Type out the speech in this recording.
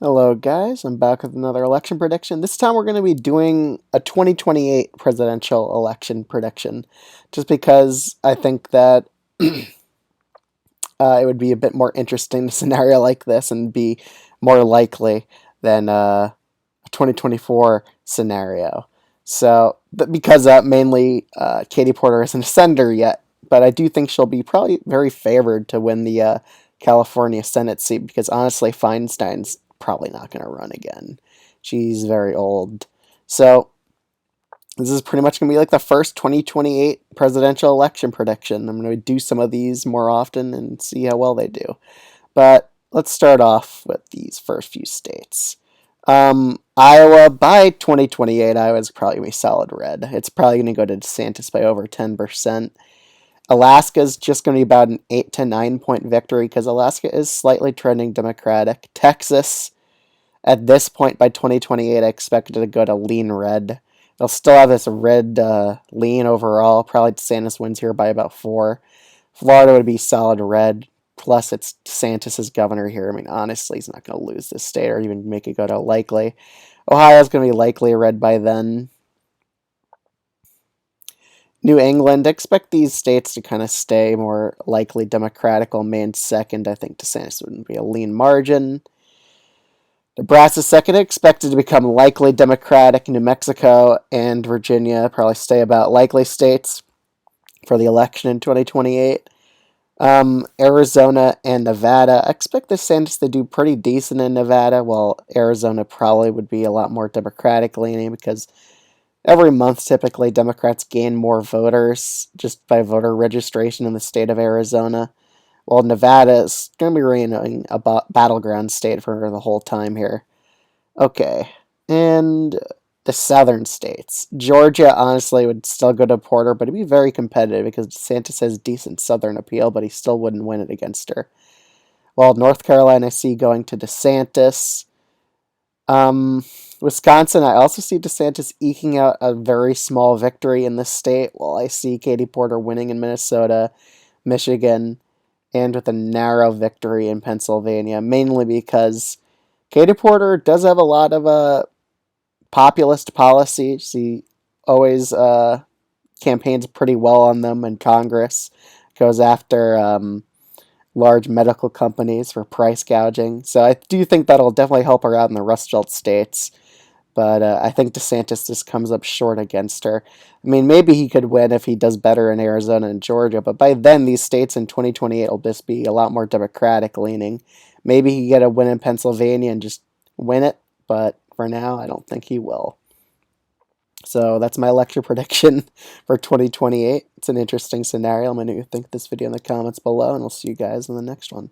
Hello, guys. I'm back with another election prediction. This time we're going to be doing a 2028 presidential election prediction, just because I think that it would be a bit more interesting scenario like this and be more likely than a 2024 scenario. So, but because mainly Katie Porter isn't a senator yet, but I do think she'll be probably very favored to win the California Senate seat because honestly, Feinstein's probably not going to run again. She's very old. So, this is pretty much going to be like the first 2028 presidential election prediction. I'm going to do some of these more often and see how well they do. But let's start off with these first few states. Iowa, by 2028, Iowa's probably going to be solid red. It's probably going to go to DeSantis by over 10%. Alaska's just going to be about an 8 to 9 point victory because Alaska is slightly trending Democratic. Texas, at this point by 2028, I expect it to go to lean red. They'll still have this red lean overall. Probably DeSantis wins here by about 4. Florida would be solid red. Plus, it's DeSantis' governor here. I mean, honestly, he's not going to lose this state or even make it go to likely. Ohio's going to be likely red by then. New England, expect these states to kind of stay more likely Democratic. Maine second. I think DeSantis would be a lean margin. Nebraska second, expected to become likely Democratic. New Mexico and Virginia probably stay about likely states for the election in 2028. Arizona and Nevada. I expect DeSantis to do pretty decent in Nevada, while Arizona probably would be a lot more Democratic leaning because every month typically Democrats gain more voters just by voter registration in the state of Arizona. While Nevada is going to be remaining a battleground state for the whole time here. Okay, and the southern states. Georgia, honestly, would still go to Porter, but it'd be very competitive because DeSantis has decent southern appeal, but he still wouldn't win it against her. While North Carolina, I see going to DeSantis. Wisconsin, I also see DeSantis eking out a very small victory in this state, while I see Katie Porter winning in Minnesota, Michigan, and with a narrow victory in Pennsylvania, mainly because Katie Porter does have a lot of populist policies. He always campaigns pretty well on them in Congress, goes after large medical companies for price gouging. So I do think that'll definitely help her out in the Rust Belt states. But I think DeSantis just comes up short against her. I mean, maybe he could win if he does better in Arizona and Georgia, but by then these states in 2028 will just be a lot more Democratic leaning. Maybe he get a win in Pennsylvania and just win it, but for now, I don't think he will. So that's my lecture prediction for 2028. It's an interesting scenario. Let me know what you think of this video in the comments below, and I'll see you guys in the next one.